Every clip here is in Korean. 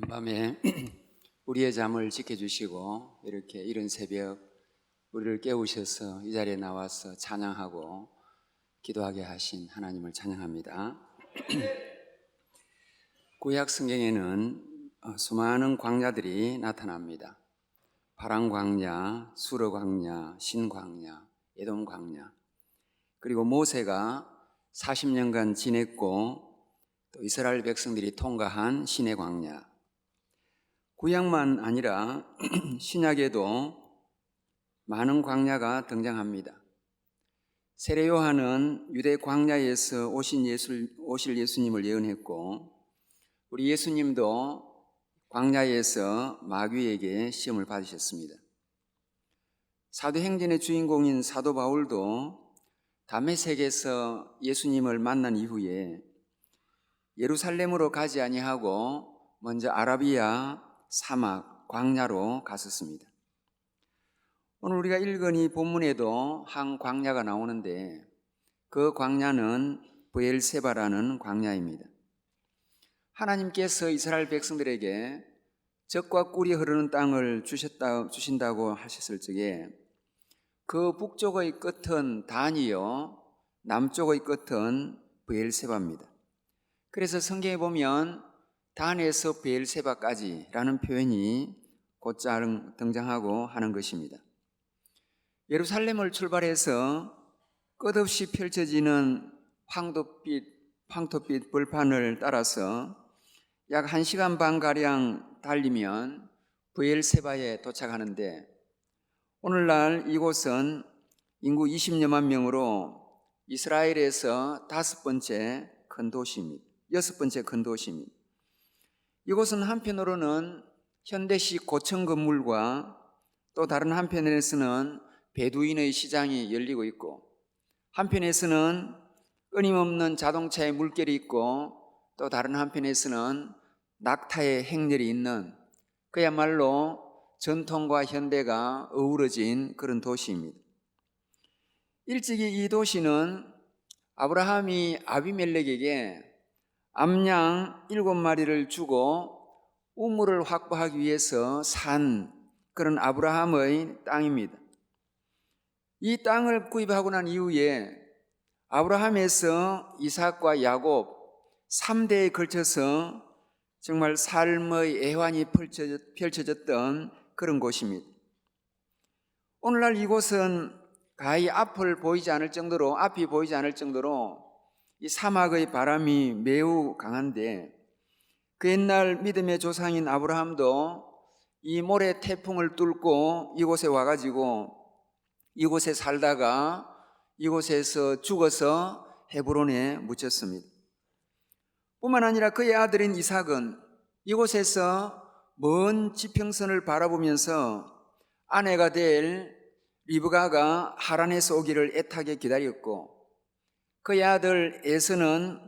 한밤에 우리의 잠을 지켜주시고 이렇게 이른 새벽 우리를 깨우셔서 이 자리에 나와서 찬양하고 기도하게 하신 하나님을 찬양합니다. 구약 성경에는 수많은 광야들이 나타납니다. 파란 광야, 수르 광야, 신 광야, 에돔 광야, 그리고 모세가 40년간 지냈고 또 이스라엘 백성들이 통과한 시내 광야. 구약만 아니라 신약에도 많은 광야가 등장합니다. 세례 요한은 유대 광야에서 오실 예수님을 예언했고, 우리 예수님도 광야에서 마귀에게 시험을 받으셨습니다. 사도행전의 주인공인 사도 바울도 다메섹에서 예수님을 만난 이후에 예루살렘으로 가지 아니하고 먼저 아라비아 사막 광야로 갔었습니다. 오늘 우리가 읽은 이 본문에도 한 광야가 나오는데 그 광야는 브엘세바라는 광야입니다. 하나님께서 이스라엘 백성들에게 젖과 꿀이 흐르는 땅을 주신다고 하셨을 적에 그 북쪽의 끝은 단이요 남쪽의 끝은 브엘세바입니다. 그래서 성경에 보면 단에서 브엘세바까지라는 표현이 곧장 등장하고 하는 것입니다. 예루살렘을 출발해서 끝없이 펼쳐지는 황토빛 벌판을 따라서 약 1시간 반가량 달리면 브엘세바에 도착하는데, 오늘날 이곳은 인구 20여만 명으로 이스라엘에서 5번째 큰 도시입니다. 6번째 큰 도시입니다. 이곳은 한편으로는 현대식 고층 건물과 또 다른 한편에서는 베두인의 시장이 열리고 있고, 한편에서는 끊임없는 자동차의 물결이 있고, 또 다른 한편에서는 낙타의 행렬이 있는 그야말로 전통과 현대가 어우러진 그런 도시입니다. 일찍이 이 도시는 아브라함이 아비멜렉에게 암양 7마리를 주고 우물을 확보하기 위해서 산 그런 아브라함의 땅입니다. 이 땅을 구입하고 난 이후에 아브라함에서 이삭과 야곱 3대에 걸쳐서 정말 삶의 애환이 펼쳐졌던 그런 곳입니다. 오늘날 이곳은 가히 앞이 보이지 않을 정도로 이 사막의 바람이 매우 강한데, 그 옛날 믿음의 조상인 아브라함도 이 모래 태풍을 뚫고 이곳에 와가지고 이곳에 살다가 이곳에서 죽어서 헤브론에 묻혔습니다. 뿐만 아니라 그의 아들인 이삭은 이곳에서 먼 지평선을 바라보면서 아내가 될 리브가가 하란에서 오기를 애타게 기다렸고, 그의 아들 에서는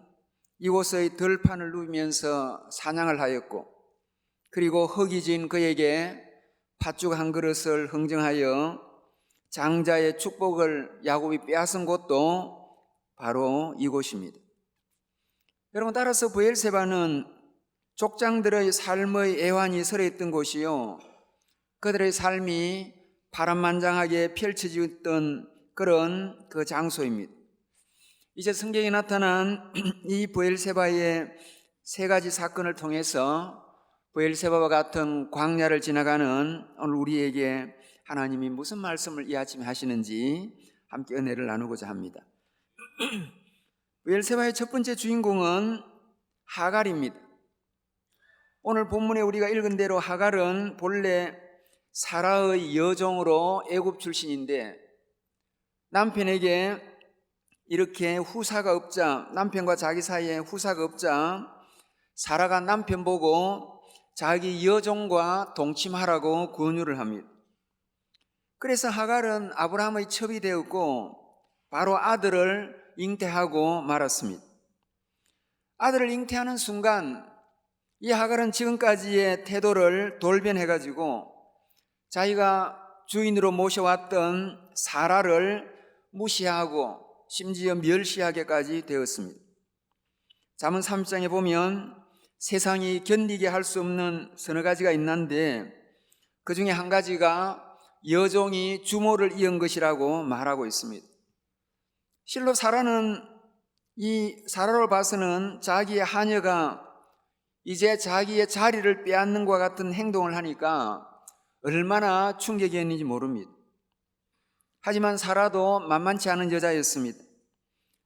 이곳의 들판을 누비면서 사냥을 하였고, 그리고 허기진 그에게 팥죽 한 그릇을 흥정하여 장자의 축복을 야곱이 빼앗은 곳도 바로 이곳입니다. 여러분, 따라서 브엘세바는 족장들의 삶의 애환이 서려있던 곳이요, 그들의 삶이 파란만장하게 펼쳐졌던 그런 그 장소입니다. 이제 성경에 나타난 이 브엘세바의 3가지 사건을 통해서 브엘세바와 같은 광야를 지나가는 오늘 우리에게 하나님이 무슨 말씀을 이 아침에 하시는지 함께 은혜를 나누고자 합니다. 브엘세바의 첫 번째 주인공은 하갈입니다. 오늘 본문에 우리가 읽은 대로 하갈은 본래 사라의 여종으로 애굽 출신인데, 남편에게 이렇게 후사가 없자, 남편과 자기 사이에 후사가 없자 사라가 남편 보고 자기 여종과 동침하라고 권유를 합니다. 그래서 하갈은 아브라함의 첩이 되었고 바로 아들을 잉태하고 말았습니다. 아들을 잉태하는 순간 이 하갈은 지금까지의 태도를 돌변해가지고 자기가 주인으로 모셔왔던 사라를 무시하고 심지어 멸시하게까지 되었습니다. 잠언 3장에 보면 세상이 견디게 할 수 없는 서너 가지가 있는데 그 중에 한 가지가 여종이 주모를 이은 것이라고 말하고 있습니다. 실로 사라는 이 사라를 봐서는 자기의 하녀가 이제 자기의 자리를 빼앗는 것과 같은 행동을 하니까 얼마나 충격이었는지 모릅니다. 하지만 사라도 만만치 않은 여자였습니다.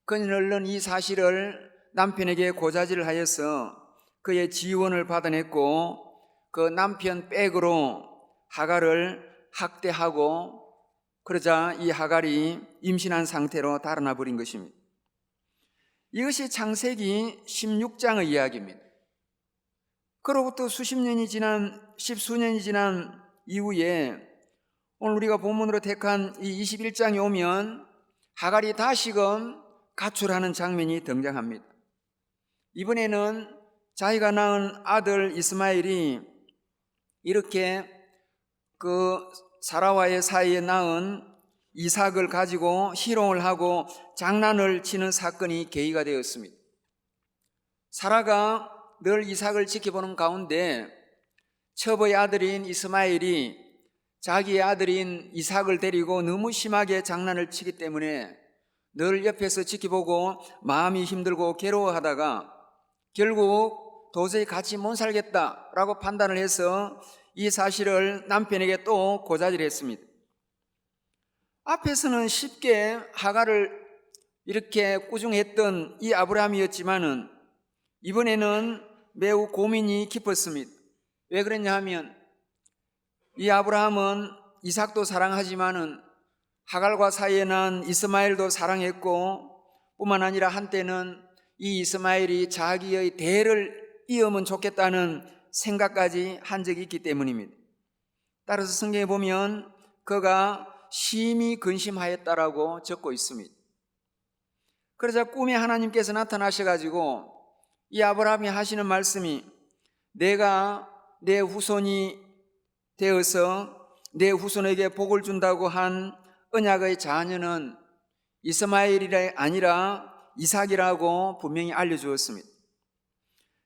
그는 얼른 이 사실을 남편에게 고자질을 하여서 그의 지원을 받아냈고 그 남편 백으로 하갈을 학대하고 그러자 이 하갈이 임신한 상태로 달아나 버린 것입니다. 이것이 창세기 16장의 이야기입니다. 그로부터 십수년이 지난 이후에 오늘 우리가 본문으로 택한 이 21장에 오면 하갈이 다시금 가출하는 장면이 등장합니다. 이번에는 자기가 낳은 아들 이스마엘이 이렇게 그 사라와의 사이에 낳은 이삭을 가지고 희롱을 하고 장난을 치는 사건이 계기가 되었습니다. 사라가 늘 이삭을 지켜보는 가운데 첩의 아들인 이스마엘이 자기의 아들인 이삭을 데리고 너무 심하게 장난을 치기 때문에 늘 옆에서 지켜보고 마음이 힘들고 괴로워하다가 결국 도저히 같이 못 살겠다라고 판단을 해서 이 사실을 남편에게 또 고자질했습니다. 앞에서는 쉽게 하갈을 이렇게 꾸중했던 이 아브라함이었지만은 이번에는 매우 고민이 깊었습니다. 왜 그랬냐 하면 이 아브라함은 이삭도 사랑하지만은 하갈과 사이에 난 이스마엘도 사랑했고 뿐만 아니라 한때는 이 이스마엘이 자기의 대를 이으면 좋겠다는 생각까지 한 적이 있기 때문입니다. 따라서 성경에 보면 그가 심히 근심하였다라고 적고 있습니다. 그러자 꿈에 하나님께서 나타나셔가지고 이 아브라함이 하시는 말씀이 내가 내 후손이 되어서 내 후손에게 복을 준다고 한 언약의 자녀는 이스마엘이 아니라 이삭이라고 분명히 알려주었습니다.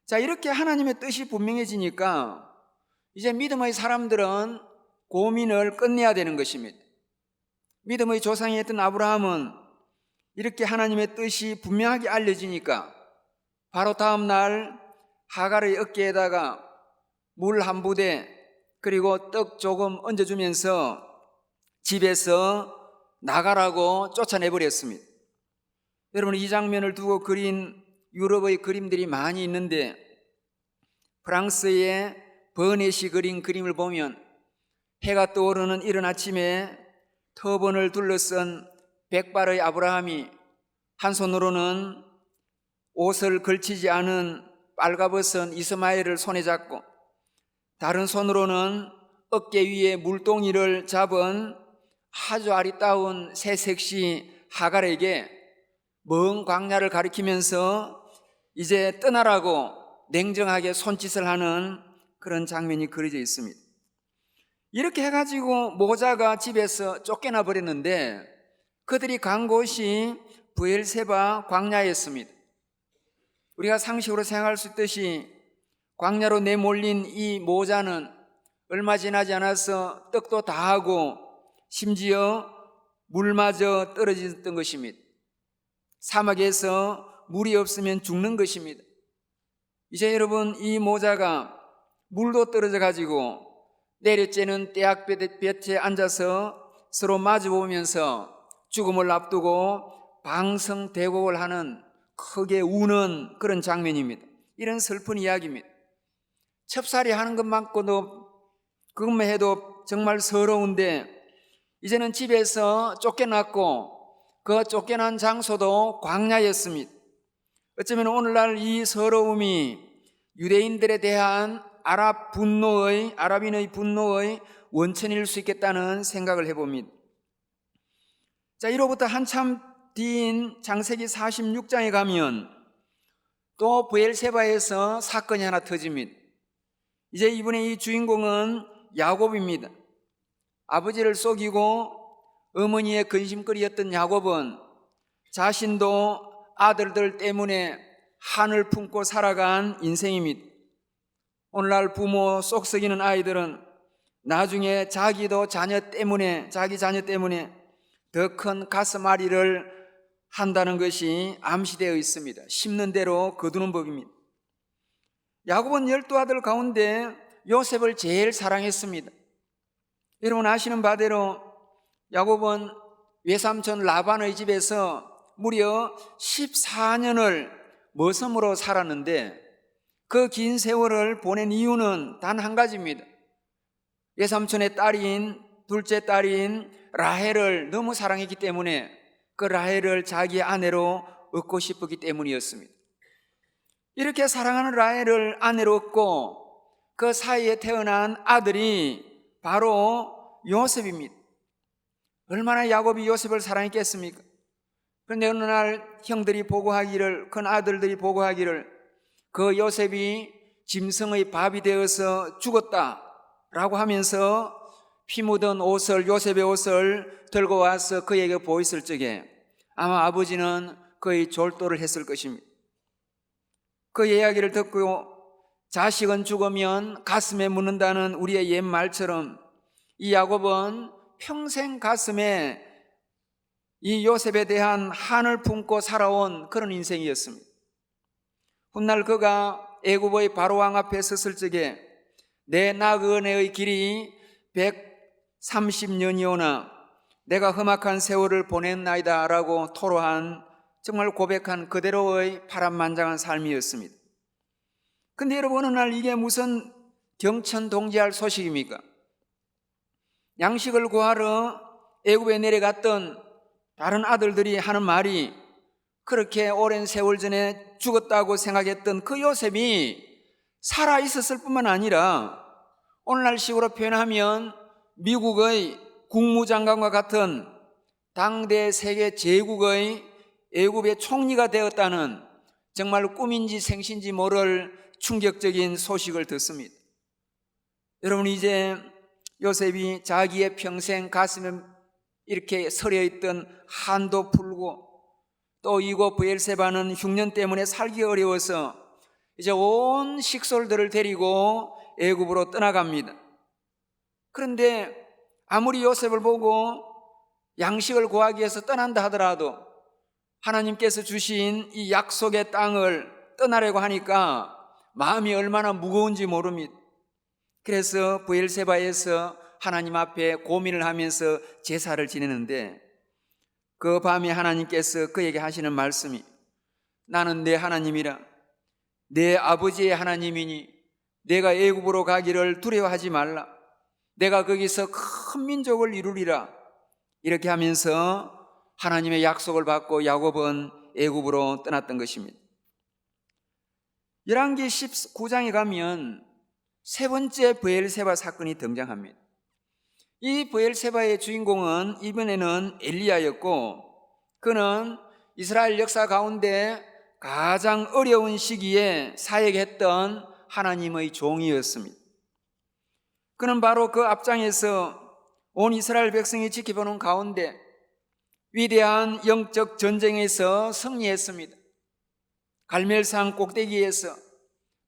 자, 이렇게 하나님의 뜻이 분명해지니까 이제 믿음의 사람들은 고민을 끝내야 되는 것입니다. 믿음의 조상이었던 아브라함은 이렇게 하나님의 뜻이 분명하게 알려지니까 바로 다음 날 하갈의 어깨에다가 물 한 부대 그리고 떡 조금 얹어주면서 집에서 나가라고 쫓아내버렸습니다. 여러분, 이 장면을 두고 그린 유럽의 그림들이 많이 있는데 프랑스의 버넷이 그린 그림을 보면 해가 떠오르는 이른 아침에 터번을 둘러쓴 백발의 아브라함이 한 손으로는 옷을 걸치지 않은 빨가벗은 이스마엘을 손에 잡고 다른 손으로는 어깨 위에 물동이를 잡은 아주 아리따운 새색시 하갈에게 먼 광야를 가리키면서 이제 떠나라고 냉정하게 손짓을 하는 그런 장면이 그려져 있습니다. 이렇게 해가지고 모자가 집에서 쫓겨나 버렸는데 그들이 간 곳이 브엘세바 광야였습니다. 우리가 상식으로 생각할 수 있듯이 광야로 내몰린 이 모자는 얼마 지나지 않아서 떡도 다 하고 심지어 물마저 떨어졌던 것입니다. 사막에서 물이 없으면 죽는 것입니다. 이제 여러분, 이 모자가 물도 떨어져 가지고 내려째는 떼약볕에 앉아서 서로 마주보면서 죽음을 앞두고 방성대곡을 하는 크게 우는 그런 장면입니다. 이런 슬픈 이야기입니다. 첩살이 하는 것만큼도 그것만 해도 정말 서러운데 이제는 집에서 쫓겨났고 그 쫓겨난 장소도 광야였습니다. 어쩌면 오늘날 이 서러움이 유대인들에 대한 아랍인의 분노의 원천일 수 있겠다는 생각을 해봅니다. 자, 이로부터 한참 뒤인 창세기 46장에 가면 또 브엘세바에서 사건이 하나 터집니다. 이제 이번에 이 주인공은 야곱입니다. 아버지를 속이고 어머니의 근심거리였던 야곱은 자신도 아들들 때문에 한을 품고 살아간 인생입니다. 오늘날 부모 속 썩이는 아이들은 나중에 자기 자녀 때문에 더 큰 가슴앓이를 한다는 것이 암시되어 있습니다. 심는 대로 거두는 법입니다. 야곱은 12아들 가운데 요셉을 제일 사랑했습니다. 여러분 아시는 바대로 야곱은 외삼촌 라반의 집에서 무려 14년을 머슴으로 살았는데 그 긴 세월을 보낸 이유는 단 한 가지입니다. 외삼촌의 둘째 딸인 라헬을 너무 사랑했기 때문에 그 라헬을 자기 아내로 얻고 싶었기 때문이었습니다. 이렇게 사랑하는 라헬을 아내로 얻고 그 사이에 태어난 아들이 바로 요셉입니다. 얼마나 야곱이 요셉을 사랑했겠습니까? 그런데 어느 날 형들이 보고하기를, 큰 아들들이 보고하기를 그 요셉이 짐승의 밥이 되어서 죽었다라고 하면서 피 묻은 옷을, 요셉의 옷을 들고 와서 그에게 보였을 적에 아마 아버지는 그의 졸도를 했을 것입니다. 그 이야기를 듣고 자식은 죽으면 가슴에 묻는다는 우리의 옛 말처럼 이 야곱은 평생 가슴에 이 요셉에 대한 한을 품고 살아온 그런 인생이었습니다. 훗날 그가 애굽의 바로왕 앞에 섰을 적에 내 나그네의 길이 130년이오나 내가 험악한 세월을 보냈나이다 라고 토로한, 정말 고백한 그대로의 파란만장한 삶이었습니다. 근데 여러분, 어느 날 이게 무슨 경천동지할 소식입니까? 양식을 구하러 애굽에 내려갔던 다른 아들들이 하는 말이, 그렇게 오랜 세월 전에 죽었다고 생각했던 그 요셉이 살아 있었을 뿐만 아니라 오늘날식으로 표현하면 미국의 국무장관과 같은 당대 세계 제국의 애굽의 총리가 되었다는, 정말 꿈인지 생신지 모를 충격적인 소식을 듣습니다. 여러분, 이제 요셉이 자기의 평생 가슴에 이렇게 서려있던 한도 풀고, 또 이곳 브엘세바는 흉년 때문에 살기 어려워서 이제 온 식솔들을 데리고 애굽으로 떠나갑니다. 그런데 아무리 요셉을 보고 양식을 구하기 위해서 떠난다 하더라도 하나님께서 주신 이 약속의 땅을 떠나려고 하니까 마음이 얼마나 무거운지 모릅니다. 그래서 브엘세바에서 하나님 앞에 고민을 하면서 제사를 지내는데, 그 밤에 하나님께서 그에게 하시는 말씀이, 나는 내 하나님이라, 내 아버지의 하나님이니 내가 애굽으로 가기를 두려워하지 말라, 내가 거기서 큰 민족을 이루리라. 이렇게 하면서 하나님의 약속을 받고 야곱은 애굽으로 떠났던 것입니다. 열왕기 19장에 가면 세 번째 브엘세바 사건이 등장합니다. 이 브엘세바의 주인공은 이번에는 엘리야였고, 그는 이스라엘 역사 가운데 가장 어려운 시기에 사역했던 하나님의 종이었습니다. 그는 바로 그 앞장에서 온 이스라엘 백성이 지켜보는 가운데 위대한 영적 전쟁에서 승리했습니다. 갈멜산 꼭대기에서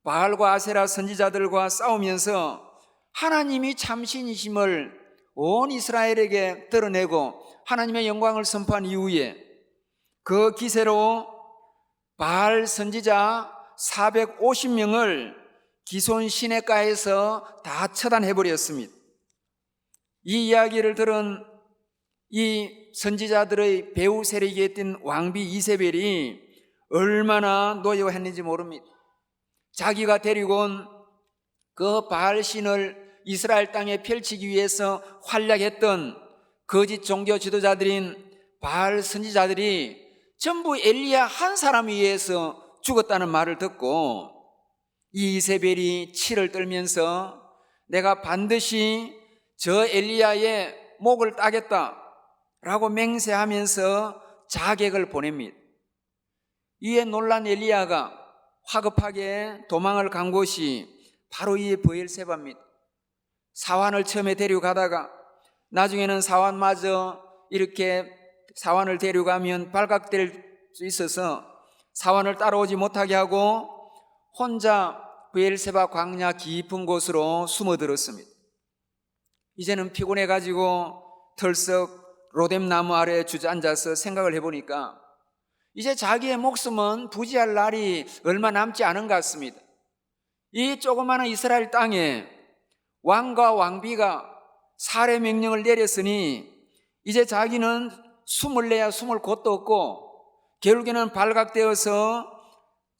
바알과 아세라 선지자들과 싸우면서 하나님이 참신이심을 온 이스라엘에게 드러내고 하나님의 영광을 선포한 이후에 그 기세로 바알 선지자 450명을 기손 시내가에서 다 처단해버렸습니다. 이 이야기를 들은 이 선지자들의 배후 세력이었던 왕비 이세벨이 얼마나 노여워했는지 모릅니다. 자기가 데리고 온 그 바알 신을 이스라엘 땅에 펼치기 위해서 활약했던 거짓 종교 지도자들인 바알 선지자들이 전부 엘리야 한 사람에 의해서 죽었다는 말을 듣고 이 이세벨이 치를 떨면서 내가 반드시 저 엘리야의 목을 따겠다라고 맹세하면서 자객을 보냅니다. 이에 놀란 엘리야가 화급하게 도망을 간 곳이 바로 이 브엘세바입니다. 사환을 처음에 데려가다가 나중에는 사환마저 이렇게 사환을 데려가면 발각될 수 있어서 사환을 따라오지 못하게 하고 혼자 브엘세바 광야 깊은 곳으로 숨어들었습니다. 이제는 피곤해가지고 털썩 로뎀나무 아래 주저앉아서 생각을 해보니까 이제 자기의 목숨은 부지할 날이 얼마 남지 않은 것 같습니다. 이 조그마한 이스라엘 땅에 왕과 왕비가 살해 명령을 내렸으니 이제 자기는 숨을 내야 숨을 곳도 없고 결국에는 발각되어서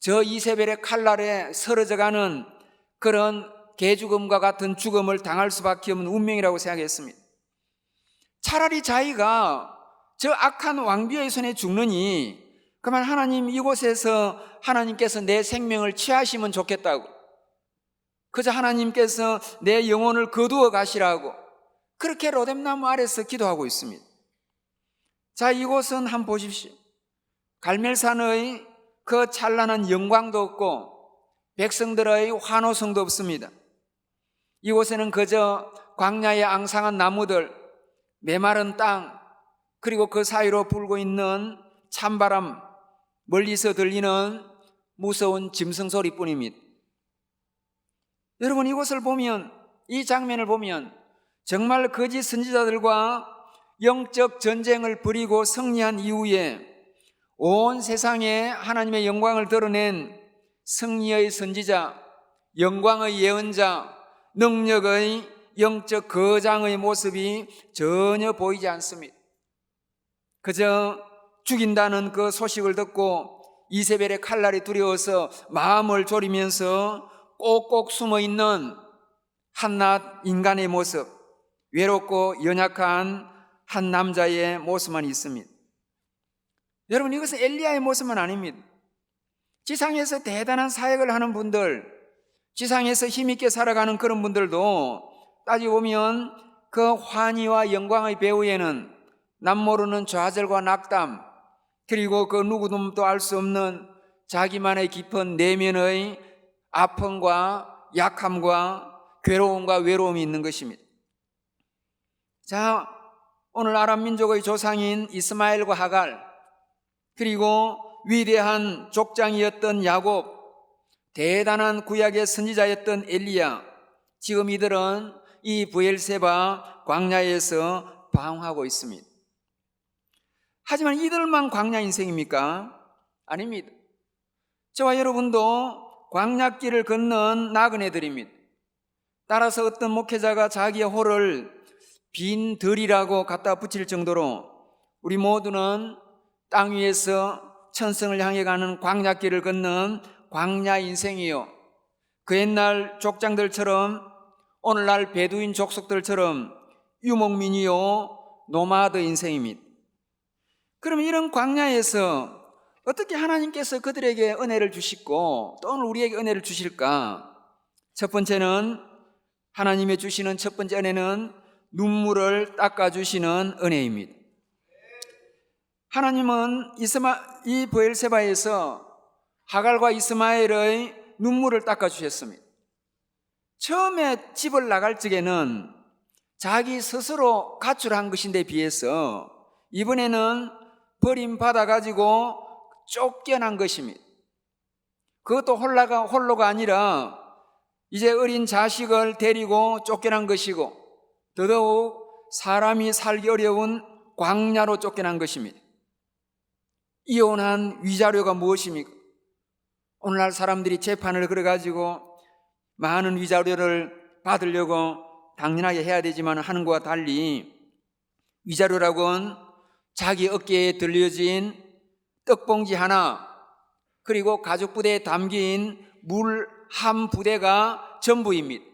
저 이세벨의 칼날에 쓰러져가는 그런 개죽음과 같은 죽음을 당할 수밖에 없는 운명이라고 생각했습니다. 차라리 자기가 저 악한 왕비의 손에 죽느니 그만 하나님 이곳에서 하나님께서 내 생명을 취하시면 좋겠다고, 그저 하나님께서 내 영혼을 거두어 가시라고 그렇게 로뎀나무 아래서 기도하고 있습니다. 자, 이곳은 한번 보십시오. 갈멜산의 그 찬란한 영광도 없고 백성들의 환호성도 없습니다. 이곳에는 그저 광야의 앙상한 나무들, 메마른 땅, 그리고 그 사이로 불고 있는 찬바람, 멀리서 들리는 무서운 짐승 소리뿐입니다. 여러분, 이곳을 보면, 이 장면을 보면 정말 거짓 선지자들과 영적 전쟁을 벌이고 승리한 이후에 온 세상에 하나님의 영광을 드러낸 승리의 선지자, 영광의 예언자, 능력의 영적 거장의 모습이 전혀 보이지 않습니다. 그저 죽인다는 그 소식을 듣고 이세벨의 칼날이 두려워서 마음을 졸이면서 꼭꼭 숨어있는 한낱 인간의 모습, 외롭고 연약한 한 남자의 모습만 있습니다. 여러분, 이것은 엘리야의 모습은 아닙니다. 지상에서 대단한 사역을 하는 분들, 지상에서 힘있게 살아가는 그런 분들도 따지고 보면 그 환희와 영광의 배후에는 남모르는 좌절과 낙담, 그리고 그 누구도 알 수 없는 자기만의 깊은 내면의 아픔과 약함과 괴로움과 외로움이 있는 것입니다. 자, 오늘 아람 민족의 조상인 이스마엘과 하갈, 그리고 위대한 족장이었던 야곱, 대단한 구약의 선지자였던 엘리야, 지금 이들은 이 브엘세바 광야에서 방황하고 있습니다. 하지만 이들만 광야 인생입니까? 아닙니다. 저와 여러분도 광야길을 걷는 나그네들입니다. 따라서 어떤 목회자가 자기의 호를 빈 들이라고 갖다 붙일 정도로 우리 모두는 땅 위에서 천성을 향해 가는 광야길을 걷는 광야 인생이요, 그 옛날 족장들처럼 오늘날 베두인 족속들처럼 유목민이요, 노마드 인생입니다. 그러면 이런 광야에서 어떻게 하나님께서 그들에게 은혜를 주시고 또 오늘 우리에게 은혜를 주실까? 첫 번째는, 하나님의 주시는 첫 번째 은혜는 눈물을 닦아주시는 은혜입니다. 하나님은 이 브엘세바에서 하갈과 이스마엘의 눈물을 닦아주셨습니다. 처음에 집을 나갈 적에는 자기 스스로 가출한 것인데 비해서 이번에는 버림받아가지고 쫓겨난 것입니다. 그것도 홀로가 아니라 이제 어린 자식을 데리고 쫓겨난 것이고, 더더욱 사람이 살기 어려운 광야로 쫓겨난 것입니다. 이혼한 위자료가 무엇입니까? 오늘날 사람들이 재판을 걸어가지고 많은 위자료를 받으려고 당연하게 해야 되지만 하는 것과 달리, 위자료라고는 자기 어깨에 들려진 떡봉지 하나, 그리고 가죽 부대에 담긴 물 한 부대가 전부입니다.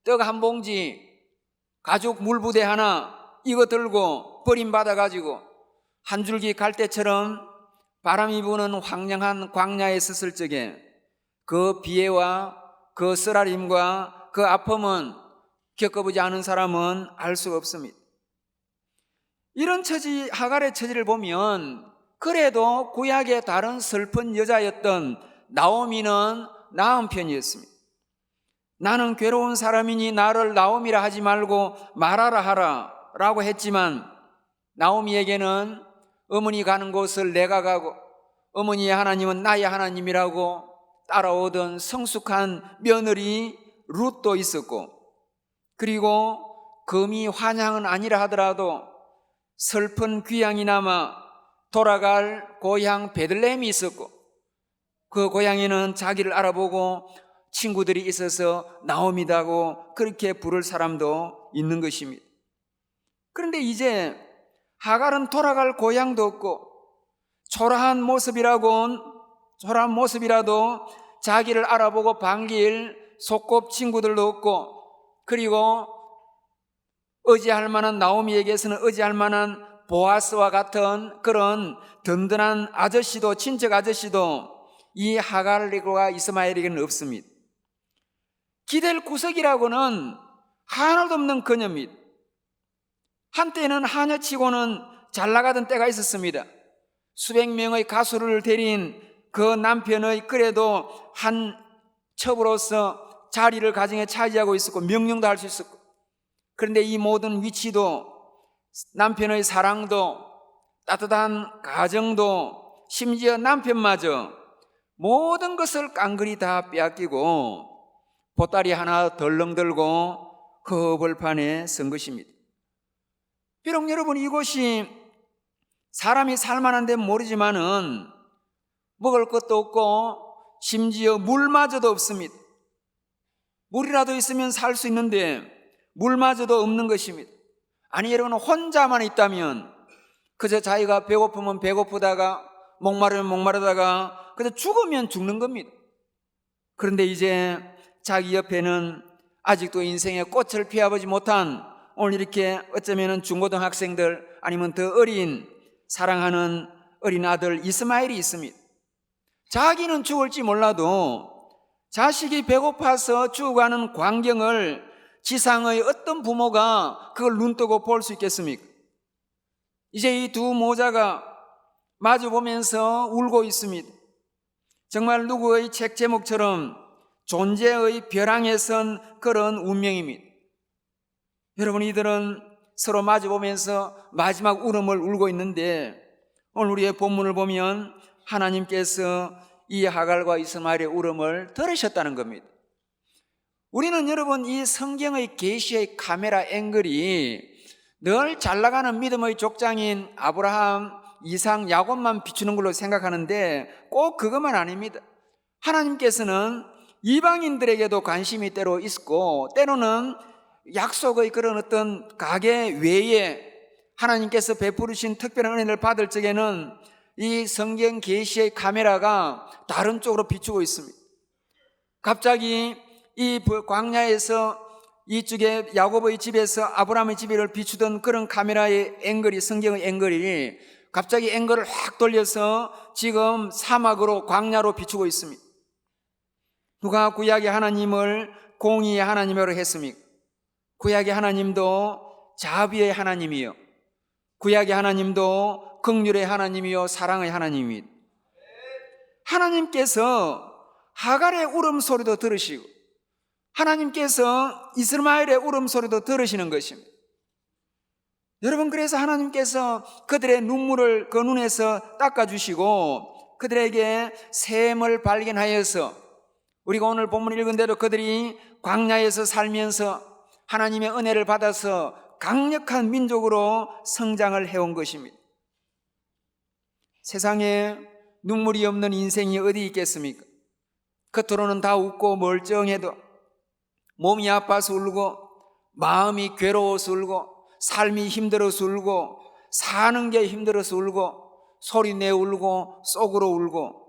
떡 한 봉지, 가죽 물 부대 하나, 이거 들고 버림받아가지고 한 줄기 갈대처럼 바람이 부는 황량한 광야에 섰을 적에 그 비애와 그 쓰라림과 그 아픔은 겪어보지 않은 사람은 알 수가 없습니다. 이런 처지, 하갈의 처지를 보면 그래도 구약의 다른 슬픈 여자였던 나오미는 나은 편이었습니다. 나는 괴로운 사람이니 나를 나오미라 하지 말고 마라라 하라 라고 했지만, 나오미에게는 어머니 가는 곳을 내가 가고 어머니의 하나님은 나의 하나님이라고 따라오던 성숙한 며느리 룻도 있었고, 그리고 금이 환향은 아니라 하더라도 슬픈 귀향이 남아 돌아갈 고향 베들레헴이 있었고, 그 고향에는 자기를 알아보고 친구들이 있어서 나오미다고 그렇게 부를 사람도 있는 것입니다. 그런데 이제 하갈은 돌아갈 고향도 없고 초라한 모습이라도 자기를 알아보고 반길 소꿉친구들도 없고, 그리고 의지할 만한, 나오미에게서는 의지할 만한 보아스와 같은 그런 든든한 아저씨도, 친척 아저씨도 이 하갈과 이스마엘에게는 없습니다. 기댈 구석이라고는 하나도 없는 그녀입니다. 한때는 하녀치고는 잘 나가던 때가 있었습니다. 수백 명의 가수를 데린 그 남편의 그래도 한 첩으로서 자리를 가정에 차지하고 있었고 명령도 할 수 있었고, 그런데 이 모든 위치도, 남편의 사랑도, 따뜻한 가정도, 심지어 남편마저 모든 것을 깡그리 다 빼앗기고 보따리 하나 덜렁 들고 허벌판에 선 것입니다. 비록 여러분 이곳이 사람이 살만한 데 모르지만은 먹을 것도 없고 심지어 물마저도 없습니다. 물이라도 있으면 살 수 있는데 물마저도 없는 것입니다. 아니, 여러분 혼자만 있다면 그저 자기가 배고프면 배고프다가 목마르면 목마르다가 그저 죽으면 죽는 겁니다. 그런데 이제 자기 옆에는 아직도 인생의 꽃을 피워보지 못한, 오늘 이렇게 어쩌면 중고등학생들 아니면 더 어린 사랑하는 어린 아들 이스마엘이 있습니다. 자기는 죽을지 몰라도 자식이 배고파서 죽어가는 광경을 지상의 어떤 부모가 그걸 눈뜨고 볼 수 있겠습니까? 이제 이 두 모자가 마주보면서 울고 있습니다. 정말 누구의 책 제목처럼 존재의 벼랑에 선 그런 운명입니다. 여러분, 이들은 서로 마주보면서 마지막 울음을 울고 있는데, 오늘 우리의 본문을 보면 하나님께서 이 하갈과 이스마엘의 울음을 들으셨다는 겁니다. 우리는 여러분 이 성경의 계시의 카메라 앵글이 늘 잘나가는 믿음의 족장인 아브라함, 이삭, 야곱만 비추는 걸로 생각하는데 꼭 그것만 아닙니다. 하나님께서는 이방인들에게도 관심이 때로 있고, 때로는 약속의 그런 어떤 가계 외에 하나님께서 베푸르신 특별한 은혜를 받을 적에는 이 성경 계시의 카메라가 다른 쪽으로 비추고 있습니다. 갑자기 이 광야에서 이쪽에 야곱의 집에서 아브라함의 집을 비추던 그런 카메라의 앵글이, 성경의 앵글이 갑자기 앵글을 확 돌려서 지금 사막으로, 광야로 비추고 있습니다. 누가 구약의 하나님을 공의의 하나님으로 했습니까? 구약의 하나님도 자비의 하나님이요, 구약의 하나님도 긍휼의 하나님이요, 사랑의 하나님입니다. 하나님께서 하갈의 울음소리도 들으시고 하나님께서 이스마엘의 울음소리도 들으시는 것입니다. 여러분, 그래서 하나님께서 그들의 눈물을 그 눈에서 닦아주시고 그들에게 샘을 발견하여서, 우리가 오늘 본문 읽은 대로 그들이 광야에서 살면서 하나님의 은혜를 받아서 강력한 민족으로 성장을 해온 것입니다. 세상에 눈물이 없는 인생이 어디 있겠습니까? 겉으로는 다 웃고 멀쩡해도 몸이 아파서 울고, 마음이 괴로워서 울고, 삶이 힘들어서 울고, 사는 게 힘들어서 울고, 소리내 울고, 속으로 울고.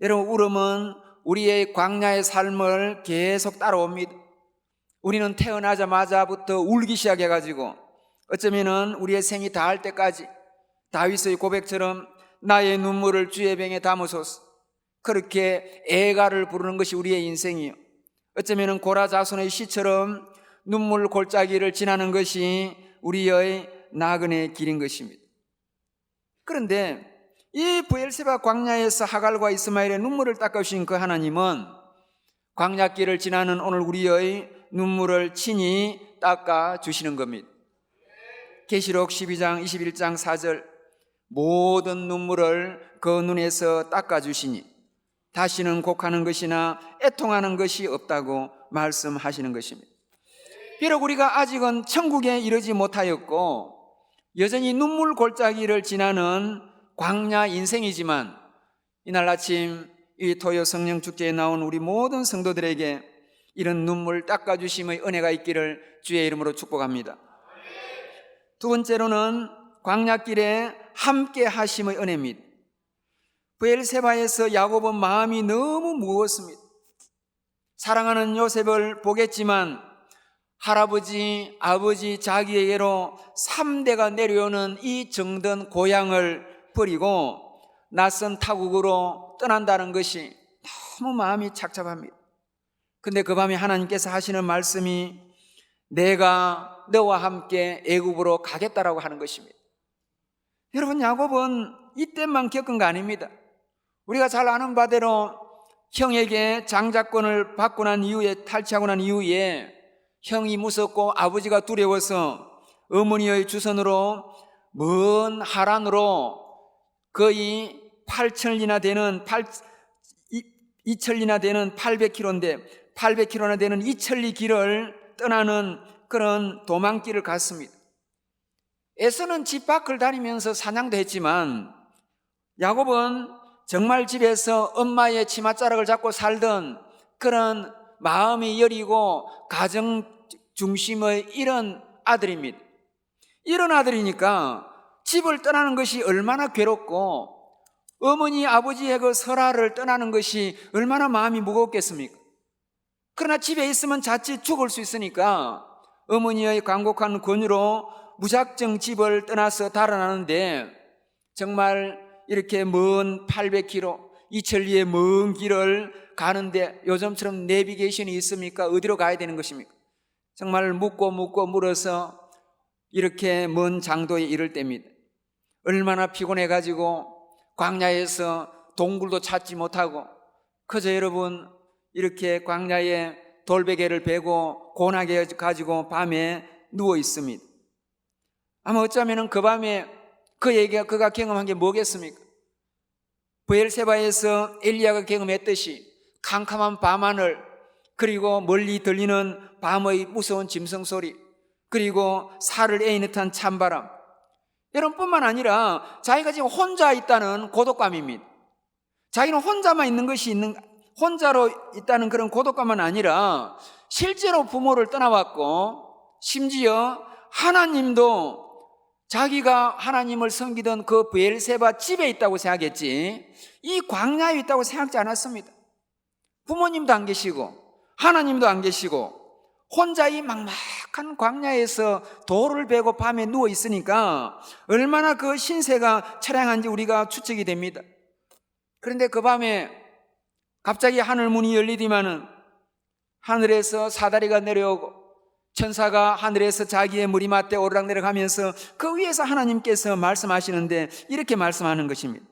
여러분, 울음은 우리의 광야의 삶을 계속 따라옵니다. 우리는 태어나자마자부터 울기 시작해가지고 어쩌면은 우리의 생이 다할 때까지 다윗의 고백처럼 나의 눈물을 주의 병에 담으소서, 그렇게 애가를 부르는 것이 우리의 인생이요, 어쩌면은 고라 자손의 시처럼 눈물 골짜기를 지나는 것이 우리의 나그네의 길인 것입니다. 그런데 이 브엘세바 광야에서 하갈과 이스마엘의 눈물을 닦아주신 그 하나님은 광야길을 지나는 오늘 우리의 눈물을 친히 닦아주시는 겁니다. 계시록 12장 21장 4절, 모든 눈물을 그 눈에서 닦아주시니 다시는 곡하는 것이나 애통하는 것이 없다고 말씀하시는 것입니다. 비록 우리가 아직은 천국에 이르지 못하였고 여전히 눈물 골짜기를 지나는 광야 인생이지만, 이날 아침 이 토요 성령 축제에 나온 우리 모든 성도들에게 이런 눈물 닦아주심의 은혜가 있기를 주의 이름으로 축복합니다. 두 번째로는 광야길에 함께 하심의 은혜입니다. 브엘세바에서 야곱은 마음이 너무 무거웠습니다. 사랑하는 요셉을 보겠지만 할아버지, 아버지, 자기에게로 3대가 내려오는 이 정든 고향을 버리고 낯선 타국으로 떠난다는 것이 너무 마음이 착잡합니다. 근데 그 밤에 하나님께서 하시는 말씀이 내가 너와 함께 애굽으로 가겠다라고 하는 것입니다. 여러분, 야곱은 이때만 겪은 거 아닙니다. 우리가 잘 아는 바대로 형에게 장자권을 받고 난 이후에, 탈취하고 난 이후에 형이 무섭고 아버지가 두려워서 어머니의 주선으로 먼 하란으로 거의 8천리나 되는 2천리나 되는 800km인데 800km나 되는 2천리 길을 떠나는 그런 도망길을 갔습니다. 에서는 집 밖을 다니면서 사냥도 했지만 야곱은 정말 집에서 엄마의 치맛자락을 잡고 살던 그런 마음이 여리고 가정 중심의 이런 아들입니다. 이런 아들이니까 집을 떠나는 것이 얼마나 괴롭고 어머니 아버지의 그 설화를 떠나는 것이 얼마나 마음이 무겁겠습니까? 그러나 집에 있으면 자칫 죽을 수 있으니까 어머니의 간곡한 권유로 무작정 집을 떠나서 달아나는데, 정말 이렇게 먼 800km, 이천리의 먼 길을 가는데 요즘처럼 내비게이션이 있습니까? 어디로 가야 되는 것입니까? 정말 묻고 물어서 이렇게 먼 장도에 이를 때입니다. 얼마나 피곤해가지고 광야에서 동굴도 찾지 못하고 그저 여러분 이렇게 광야에 돌베개를 베고 고나게 가지고 밤에 누워 있습니다. 아마 어쩌면 그 밤에 그가 경험한 게 뭐겠습니까? 브엘세바에서 엘리야가 경험했듯이 캄캄한 밤하늘, 그리고 멀리 들리는 밤의 무서운 짐승 소리, 그리고 살을 에이는 듯한 찬바람, 이런 뿐만 아니라 자기가 지금 혼자 있다는 고독감입니다. 자기는 혼자만 있는 것이 혼자로 있다는 그런 고독감은 아니라 실제로 부모를 떠나왔고 심지어 하나님도 자기가 하나님을 섬기던 그 브엘세바 집에 있다고 생각했지 이 광야에 있다고 생각지 않았습니다. 부모님도 안 계시고 하나님도 안 계시고 혼자 이 막막한 광야에서 돌을 베고 밤에 누워 있으니까 얼마나 그 신세가 처량한지 우리가 추측이 됩니다. 그런데 그 밤에 갑자기 하늘 문이 열리더만은 하늘에서 사다리가 내려오고 천사가 하늘에서 자기의 머리맡에 오르락내리락하면서 그 위에서 하나님께서 말씀하시는데 이렇게 말씀하는 것입니다.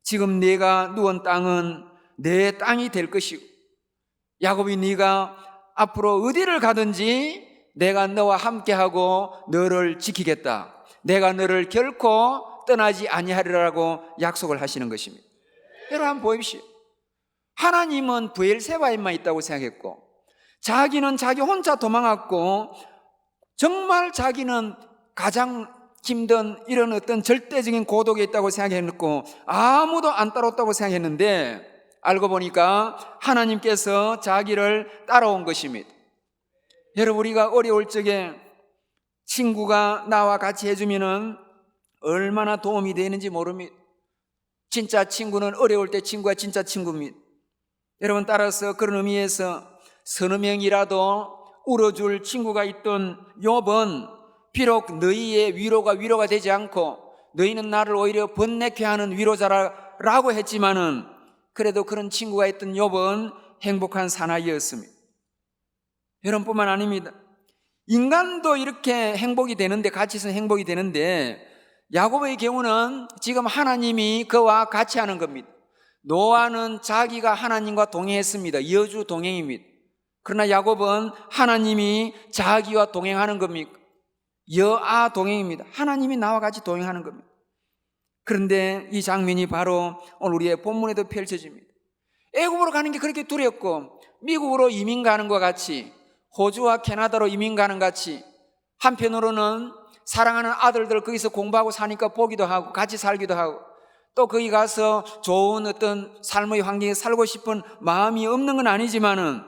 지금 네가 누운 땅은 내 땅이 될 것이고 야곱이 네가 앞으로 어디를 가든지 내가 너와 함께하고 너를 지키겠다. 내가 너를 결코 떠나지 아니하리라고 약속을 하시는 것입니다. 여러분 한번 보십시오. 하나님은 브엘세바에만 있다고 생각했고 자기는 자기 혼자 도망갔고 정말 자기는 가장 힘든 이런 어떤 절대적인 고독에 있다고 생각했고 아무도 안 따라왔다고 생각했는데 알고 보니까 하나님께서 자기를 따라온 것입니다. 여러분 우리가 어려울 적에 친구가 나와 같이 해주면 얼마나 도움이 되는지 모릅니다. 진짜 친구는 어려울 때 친구가 진짜 친구입니다. 여러분 따라서 그런 의미에서 서너 명이라도 울어줄 친구가 있던 욥은 비록 너희의 위로가 되지 않고 너희는 나를 오히려 번뇌케 하는 위로자라고 했지만은 그래도 그런 친구가 있던 욥은 행복한 사나이였습니다. 여러분뿐만 아닙니다. 인간도 이렇게 행복이 되는데 같이 있으면 행복이 되는데 야곱의 경우는 지금 하나님이 그와 같이 하는 겁니다. 노아는 자기가 하나님과 동행했습니다. 여주 동행입니다. 그러나 야곱은 하나님이 자기와 동행하는 겁니까? 여아 동행입니다. 하나님이 나와 같이 동행하는 겁니다. 그런데 이 장면이 바로 오늘 우리의 본문에도 펼쳐집니다. 애굽으로 가는 게 그렇게 두렵고 미국으로 이민 가는 것 같이, 호주와 캐나다로 이민 가는 것 같이, 한편으로는 사랑하는 아들들 거기서 공부하고 사니까 보기도 하고 같이 살기도 하고, 또 거기 가서 좋은 어떤 삶의 환경에 살고 싶은 마음이 없는 건 아니지만은,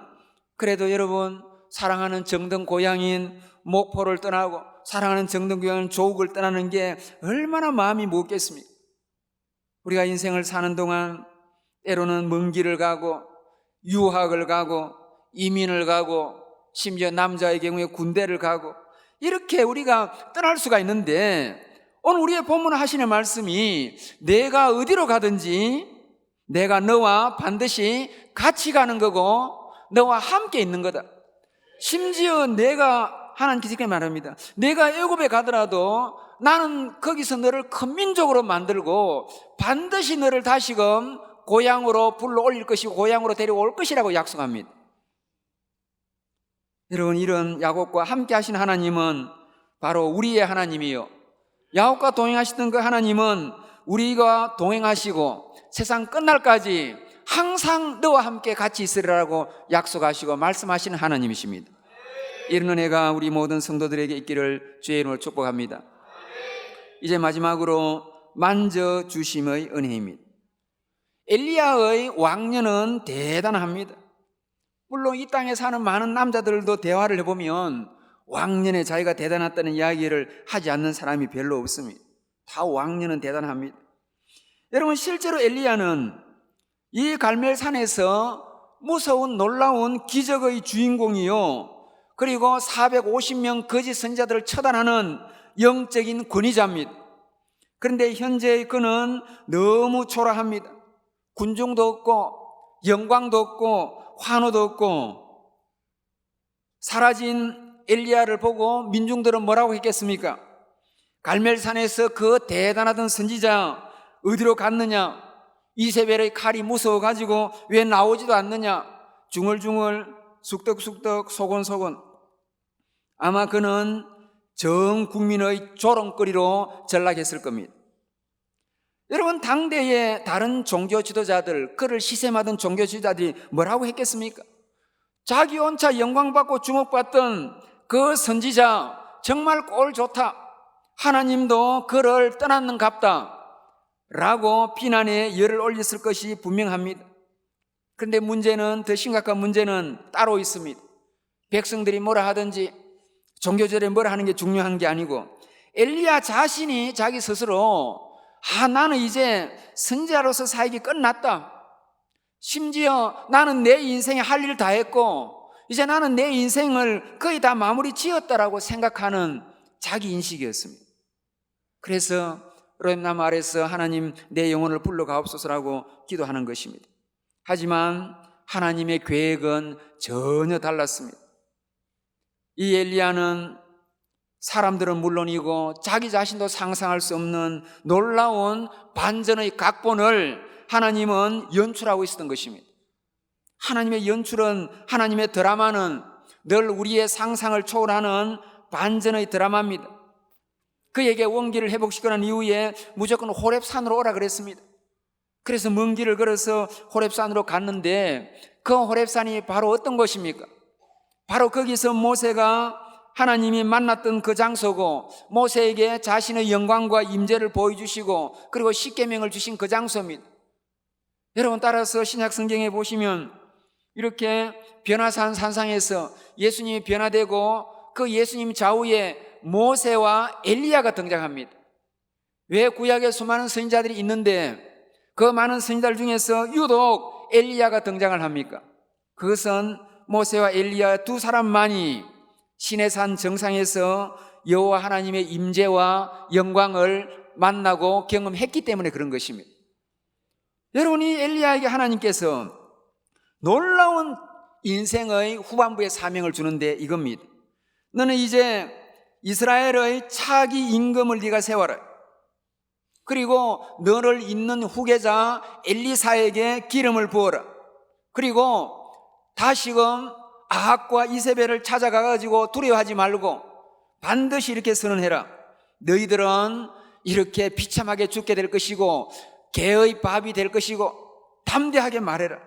그래도 여러분, 사랑하는 정든 고향인 목포를 떠나고 사랑하는 정든 고향인 조국을 떠나는 게 얼마나 마음이 무겁겠습니까? 우리가 인생을 사는 동안 때로는 먼 길을 가고 유학을 가고 이민을 가고 심지어 남자의 경우에 군대를 가고 이렇게 우리가 떠날 수가 있는데, 오늘 우리의 본문 하시는 말씀이 내가 어디로 가든지 내가 너와 반드시 같이 가는 거고 너와 함께 있는 거다. 심지어 내가, 하나님께서 이렇게 말합니다. 내가 애굽에 가더라도 나는 거기서 너를 큰 민족으로 만들고 반드시 너를 다시금 고향으로 불러 올릴 것이고 고향으로 데려올 것이라고 약속합니다. 여러분, 이런 야곱과 함께 하신 하나님은 바로 우리의 하나님이요, 야곱과 동행하시던 그 하나님은 우리가 동행하시고 세상 끝날까지 항상 너와 함께 같이 있으리라고 약속하시고 말씀하시는 하나님이십니다. 이런 은혜가 우리 모든 성도들에게 있기를 주의 이름으로 축복합니다. 이제 마지막으로 만져주심의 은혜입니다. 엘리야의 왕년은 대단합니다. 물론 이 땅에 사는 많은 남자들도 대화를 해보면 왕년에 자기가 대단했다는 이야기를 하지 않는 사람이 별로 없습니다. 다 왕년은 대단합니다. 여러분, 실제로 엘리야는 이 갈멜산에서 무서운 놀라운 기적의 주인공이요, 그리고 450명 거짓 선지자들을 처단하는 영적인 권위자입니다. 그런데 현재의 그는 너무 초라합니다. 군중도 없고 영광도 없고 환호도 없고. 사라진 엘리야를 보고 민중들은 뭐라고 했겠습니까? 갈멜산에서 그 대단하던 선지자 어디로 갔느냐? 이세벨의 칼이 무서워가지고 왜 나오지도 않느냐? 중얼중얼 숙덕숙덕 소곤소곤. 아마 그는 전 국민의 조롱거리로 전락했을 겁니다. 여러분, 당대의 다른 종교 지도자들, 그를 시샘하던 종교 지도자들이 뭐라고 했겠습니까? 자기 혼자 영광받고 주목받던 그 선지자 정말 꼴 좋다, 하나님도 그를 떠났는 갑다 라고 비난의 열을 올렸을 것이 분명합니다. 그런데 문제는, 더 심각한 문제는 따로 있습니다. 백성들이 뭐라 하든지 종교절에 뭐라 하는 게 중요한 게 아니고, 엘리야 자신이 자기 스스로 나는 이제 선지자로서 사역이 끝났다, 심지어 나는 내 인생에 할 일 다 했고 이제 나는 내 인생을 거의 다 마무리 지었다라고 생각하는 자기 인식이었습니다. 그래서 렘나 말에서 하나님 내 영혼을 불러가옵소서라고 기도하는 것입니다. 하지만 하나님의 계획은 전혀 달랐습니다. 이 엘리야는 사람들은 물론이고 자기 자신도 상상할 수 없는 놀라운 반전의 각본을 하나님은 연출하고 있었던 것입니다. 하나님의 연출은, 하나님의 드라마는 늘 우리의 상상을 초월하는 반전의 드라마입니다. 그에게 원기를 회복시키는 이후에 무조건 호렙산으로 오라 그랬습니다. 그래서 먼 길을 걸어서 호렙산으로 갔는데, 그 호렙산이 바로 어떤 곳입니까? 바로 거기서 모세가 하나님이 만났던 그 장소고, 모세에게 자신의 영광과 임재를 보여주시고 그리고 십계명을 주신 그 장소입니다. 여러분, 따라서 신약 성경에 보시면 이렇게 변화산 산상에서 예수님이 변화되고 그 예수님 좌우에 모세와 엘리야가 등장합니다. 왜 구약에 수많은 선지자들이 있는데 그 많은 선지자들 중에서 유독 엘리야가 등장을 합니까? 그것은 모세와 엘리야 두 사람만이 시내산 정상에서 여호와 하나님의 임재와 영광을 만나고 경험했기 때문에 그런 것입니다. 여러분이 엘리야에게 하나님께서 놀라운 인생의 후반부의 사명을 주는데 이겁니다. 너는 이제 이스라엘의 차기 임금을 네가 세워라. 그리고 너를 잇는 후계자 엘리사에게 기름을 부어라. 그리고 다시금 아합과 이세벨을 찾아가가지고 두려워하지 말고 반드시 이렇게 선언해라. 너희들은 이렇게 비참하게 죽게 될 것이고 개의 밥이 될 것이고 담대하게 말해라.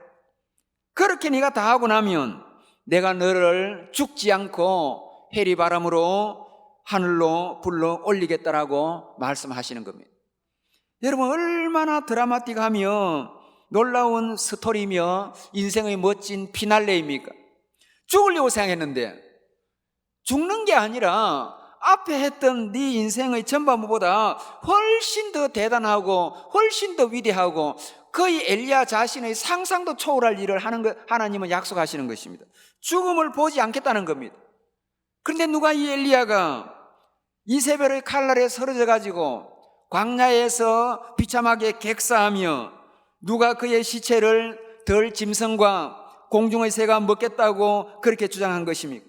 그렇게 네가 다 하고 나면 내가 너를 죽지 않고 해리바람으로 하늘로 불러 올리겠다라고 말씀하시는 겁니다. 여러분, 얼마나 드라마틱하며 놀라운 스토리며 인생의 멋진 피날레입니까? 죽으려고 생각했는데 죽는 게 아니라 앞에 했던 네 인생의 전반부보다 훨씬 더 대단하고 훨씬 더 위대하고 거의 엘리야 자신의 상상도 초월할 일을 하는 것, 하나님은 약속하시는 것입니다. 죽음을 보지 않겠다는 겁니다. 그런데 누가 이 엘리야가 이세벨의 칼날에 쓰러져 가지고 광야에서 비참하게 객사하며 누가 그의 시체를 덜 짐승과 공중의 새가 먹겠다고 그렇게 주장한 것입니까?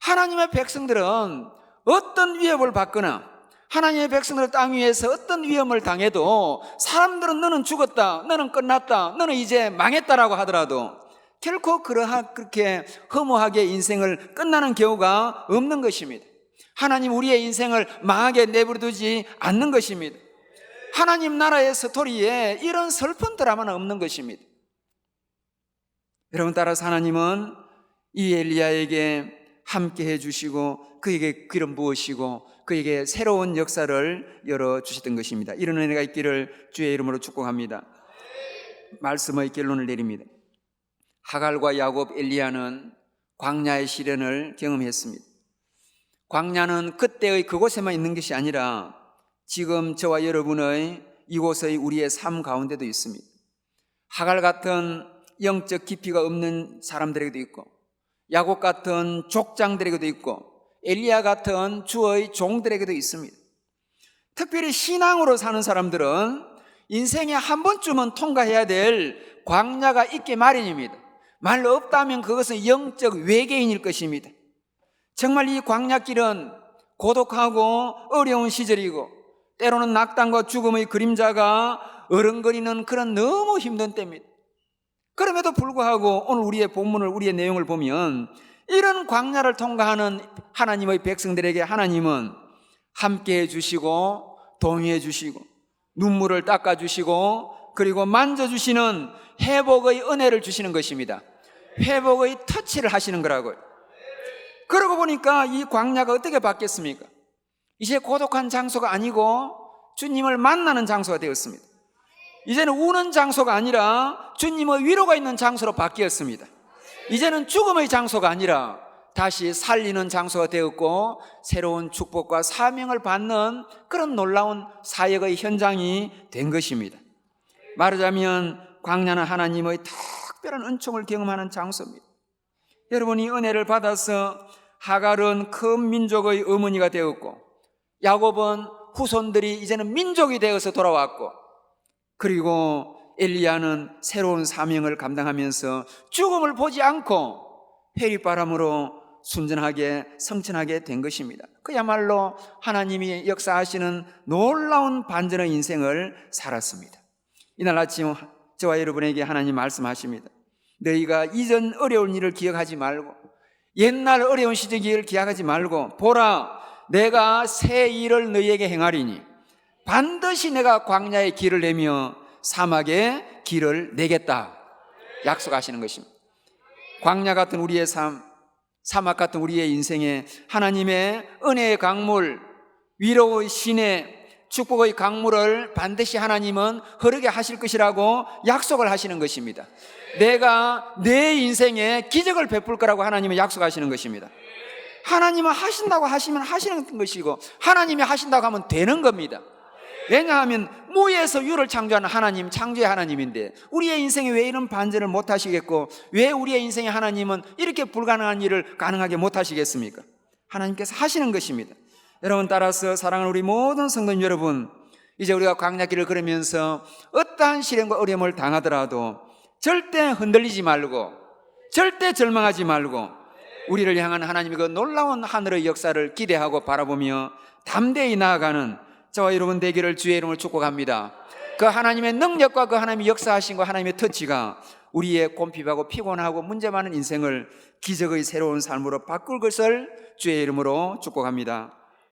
하나님의 백성들은 어떤 위협을 받거나 하나님의 백성들 땅 위에서 어떤 위험을 당해도 사람들은 너는 죽었다, 너는 끝났다, 너는 이제 망했다라고 하더라도 결코 그렇게 허무하게 인생을 끝나는 경우가 없는 것입니다. 하나님 우리의 인생을 망하게 내버려두지 않는 것입니다. 하나님 나라의 스토리에 이런 슬픈 드라마는 없는 것입니다. 여러분, 따라서 하나님은 이 엘리야에게 함께 해주시고 그에게 기름 부으시고 그에게 새로운 역사를 열어주셨던 것입니다. 이런 은혜가 있기를 주의 이름으로 축복합니다. 말씀의 결론을 내립니다. 하갈과 야곱, 엘리야는 광야의 시련을 경험했습니다. 광야는 그때의 그곳에만 있는 것이 아니라 지금 저와 여러분의 이곳의 우리의 삶 가운데도 있습니다. 하갈 같은 영적 깊이가 없는 사람들에게도 있고 야곱 같은 족장들에게도 있고 엘리야 같은 주의 종들에게도 있습니다. 특별히 신앙으로 사는 사람들은 인생에 한 번쯤은 통과해야 될 광야가 있게 마련입니다. 말로 없다면 그것은 영적 외계인일 것입니다. 정말 이 광야길은 고독하고 어려운 시절이고 때로는 낙담과 죽음의 그림자가 어른거리는 그런 너무 힘든 때입니다. 그럼에도 불구하고 오늘 우리의 본문을, 우리의 내용을 보면 이런 광야를 통과하는 하나님의 백성들에게 하나님은 함께해 주시고 동의해 주시고 눈물을 닦아 주시고 그리고 만져주시는 회복의 은혜를 주시는 것입니다. 회복의 터치를 하시는 거라고요. 그러고 보니까 이 광야가 어떻게 바뀌었습니까? 이제 고독한 장소가 아니고 주님을 만나는 장소가 되었습니다. 이제는 우는 장소가 아니라 주님의 위로가 있는 장소로 바뀌었습니다. 이제는 죽음의 장소가 아니라 다시 살리는 장소가 되었고 새로운 축복과 사명을 받는 그런 놀라운 사역의 현장이 된 것입니다. 말하자면 광야는 하나님의 특별한 은총을 경험하는 장소입니다. 여러분이 은혜를 받아서 하갈은 큰 민족의 어머니가 되었고 야곱은 후손들이 이제는 민족이 되어서 돌아왔고 그리고 엘리야는 새로운 사명을 감당하면서 죽음을 보지 않고 회리바람으로 순전하게 성천하게 된 것입니다. 그야말로 하나님이 역사하시는 놀라운 반전의 인생을 살았습니다. 이날 아침 저와 여러분에게 하나님 말씀하십니다. 너희가 이전 어려운 일을 기억하지 말고 옛날 어려운 시절을 기억하지 말고 보라 내가 새 일을 너희에게 행하리니 반드시 내가 광야에 길을 내며 사막에 길을 내겠다 약속하시는 것입니다. 광야 같은 우리의 삶, 사막 같은 우리의 인생에 하나님의 은혜의 강물, 위로의 시내, 축복의 강물을 반드시 하나님은 흐르게 하실 것이라고 약속을 하시는 것입니다. 내가 내 인생에 기적을 베풀 거라고 하나님은 약속하시는 것입니다. 하나님은 하신다고 하시면 하시는 것이고 하나님이 하신다고 하면 되는 겁니다. 왜냐하면 무에서 유를 창조하는 하나님, 창조의 하나님인데 우리의 인생에 왜 이런 반전을 못 하시겠고 왜 우리의 인생에 하나님은 이렇게 불가능한 일을 가능하게 못 하시겠습니까? 하나님께서 하시는 것입니다. 여러분, 따라서 사랑하는 우리 모든 성도님 여러분, 이제 우리가 광야길을 걸으면서 어떠한 시련과 어려움을 당하더라도 절대 흔들리지 말고 절대 절망하지 말고 우리를 향한 하나님의 그 놀라운 하늘의 역사를 기대하고 바라보며 담대히 나아가는 저와 여러분 되기를 주의 이름으로 축복합니다. 그 하나님의 능력과 그 하나님의 역사하신 것 하나님의 터치가 우리의 곰핍하고 피곤하고 문제 많은 인생을 기적의 새로운 삶으로 바꿀 것을 주의 이름으로 축복합니다.